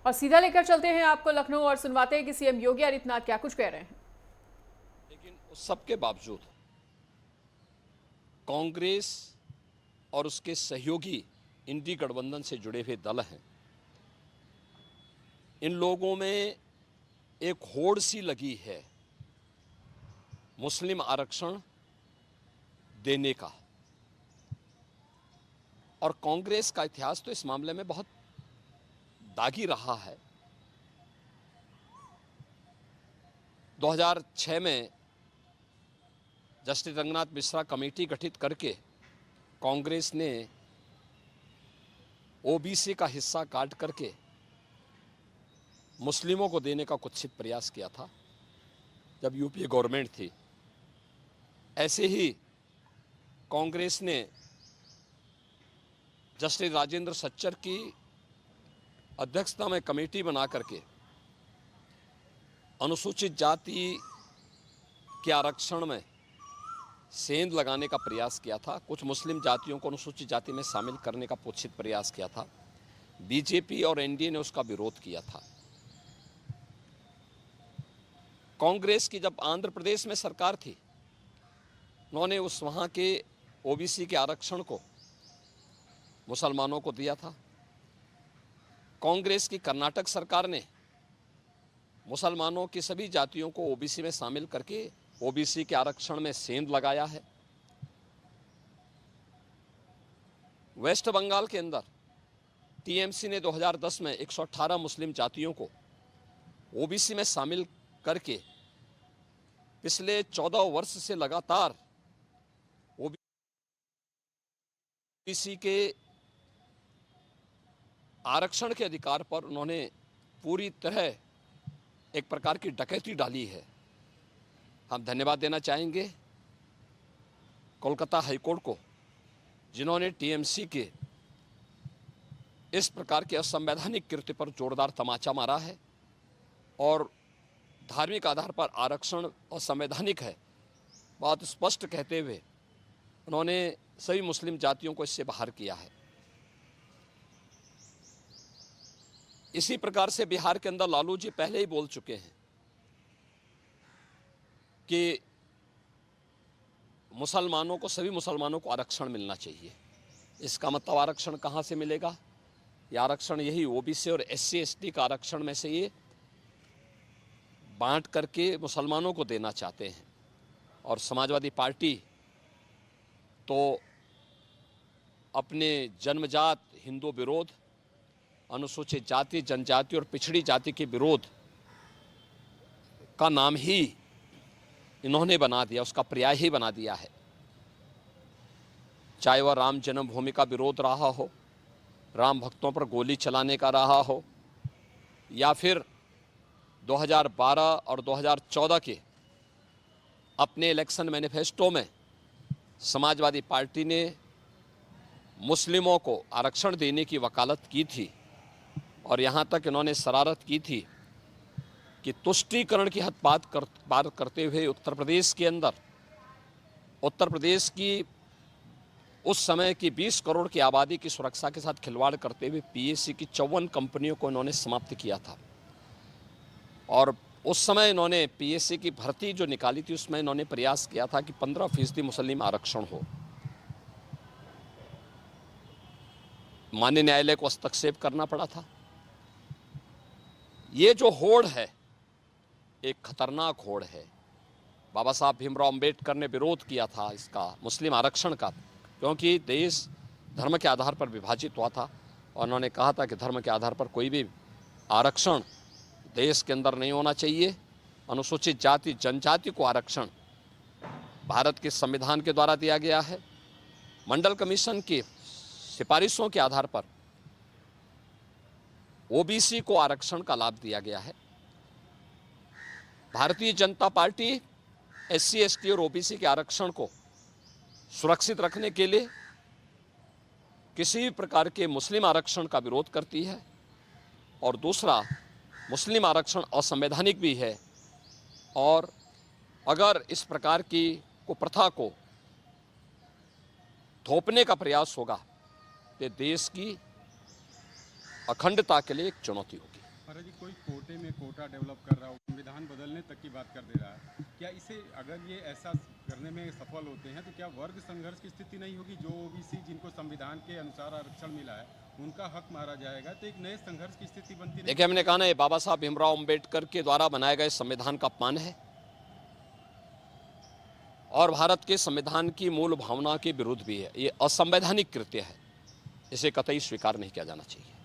और सीधा लेकर चलते हैं आपको लखनऊ और सुनवाते हैं कि सीएम योगी आदित्यनाथ क्या कुछ कह रहे हैं। लेकिन उस सब के बावजूद कांग्रेस और उसके सहयोगी इंडी गठबंधन से जुड़े हुए दल हैं, इन लोगों में एक होड़ सी लगी है मुस्लिम आरक्षण देने का। और कांग्रेस का इतिहास तो इस मामले में बहुत दागी रहा है। 2006 में जस्टिस रंगनाथ मिश्रा कमेटी गठित करके कांग्रेस ने ओबीसी का हिस्सा काट करके मुस्लिमों को देने का कुत्सित प्रयास किया था जब यूपीए गवर्नमेंट थी। ऐसे ही कांग्रेस ने जस्टिस राजेंद्र सच्चर की अध्यक्षता में कमेटी बना करके अनुसूचित जाति के आरक्षण में सेंध लगाने का प्रयास किया था। कुछ मुस्लिम जातियों को अनुसूचित जाति में शामिल करने का कुत्सित प्रयास किया था। बीजेपी और एनडीए ने उसका विरोध किया था। कांग्रेस की जब आंध्र प्रदेश में सरकार थी, उन्होंने उस वहाँ के ओबीसी के आरक्षण को मुसलमानों को दिया था। कांग्रेस की कर्नाटक सरकार ने मुसलमानों की सभी जातियों को ओबीसी में शामिल करके ओबीसी के आरक्षण में सेंध लगाया है। वेस्ट बंगाल के अंदर टीएमसी ने 2010 में 118 मुस्लिम जातियों को ओबीसी में शामिल करके पिछले 14 वर्ष से लगातार ओबीसी के आरक्षण के अधिकार पर उन्होंने पूरी तरह एक प्रकार की डकैती डाली है। हम धन्यवाद देना चाहेंगे कोलकाता हाईकोर्ट को, जिन्होंने टीएमसी के इस प्रकार के असंवैधानिक कृत्य पर जोरदार तमाचा मारा है और धार्मिक आधार पर आरक्षण असंवैधानिक है बात स्पष्ट कहते हुए उन्होंने सभी मुस्लिम जातियों को इससे बाहर किया है। इसी प्रकार से बिहार के अंदर लालू जी पहले ही बोल चुके हैं कि मुसलमानों को, सभी मुसलमानों को आरक्षण मिलना चाहिए। इसका मतलब आरक्षण कहाँ से मिलेगा? ये आरक्षण यही ओबीसी और एससी एसटी का आरक्षण में से ये बांट करके मुसलमानों को देना चाहते हैं। और समाजवादी पार्टी तो अपने जन्मजात हिंदू विरोध, अनुसूचित जाति, जनजाति और पिछड़ी जाति के विरोध का नाम ही इन्होंने बना दिया, उसका पर्याय ही बना दिया है। चाहे वह राम जन्मभूमि का विरोध रहा हो, राम भक्तों पर गोली चलाने का रहा हो, या फिर 2012 और 2014 के अपने इलेक्शन मैनिफेस्टो में समाजवादी पार्टी ने मुस्लिमों को आरक्षण देने की वकालत की थी और यहाँ तक इन्होंने शरारत की थी कि तुष्टीकरण की हद पार करते हुए उत्तर प्रदेश के अंदर, उत्तर प्रदेश की उस समय की 20 करोड़ की आबादी की सुरक्षा के साथ खिलवाड़ करते हुए पीएससी की 54 कंपनियों को इन्होंने समाप्त किया था। और उस समय इन्होंने पीएससी की भर्ती जो निकाली थी उसमें इन्होंने प्रयास किया था कि 15% मुस्लिम आरक्षण हो। माननीय न्यायालय को हस्तक्षेप करना पड़ा था। ये जो होड़ है एक खतरनाक होड़ है। बाबा साहब भीमराव अंबेडकर ने विरोध किया था इसका, मुस्लिम आरक्षण का, क्योंकि देश धर्म के आधार पर विभाजित हुआ था और उन्होंने कहा था कि धर्म के आधार पर कोई भी आरक्षण देश के अंदर नहीं होना चाहिए। अनुसूचित जाति जनजाति को आरक्षण भारत के संविधान के द्वारा दिया गया है। मंडल कमीशन की सिफारिशों के आधार पर ओबीसी को आरक्षण का लाभ दिया गया है। Bharatiya Janata party SC ST और ओबीसी के आरक्षण को सुरक्षित रखने के लिए किसी भी प्रकार के मुस्लिम आरक्षण का विरोध करती है और दूसरा, मुस्लिम आरक्षण असंवैधानिक भी है और अगर इस प्रकार की कुप्रथा को थोपने का प्रयास होगा तो देश की अखंडता के लिए एक चुनौती होगी। महाराज जी, कोई कोटे में कोटा डेवलप कर रहा हो, संविधान बदलने तक की बात कर दे रहा है, क्या इसे अगर ये ऐसा करने में सफल होते हैं तो क्या वर्ग संघर्ष की स्थिति नहीं होगी? जो ओबीसी जिनको संविधान के अनुसार आरक्षण मिला है उनका हक मारा जाएगा, तो एक नए संघर्ष की स्थिति बनती नहीं? देखिए, हमने कहा ना, ये बाबा साहब भीमराव अंबेडकर के द्वारा बनाए गए संविधान का अपमान है और भारत के संविधान की मूल भावना के विरुद्ध भी है। ये असंवैधानिक कृत्य है, इसे कतई स्वीकार नहीं किया जाना चाहिए।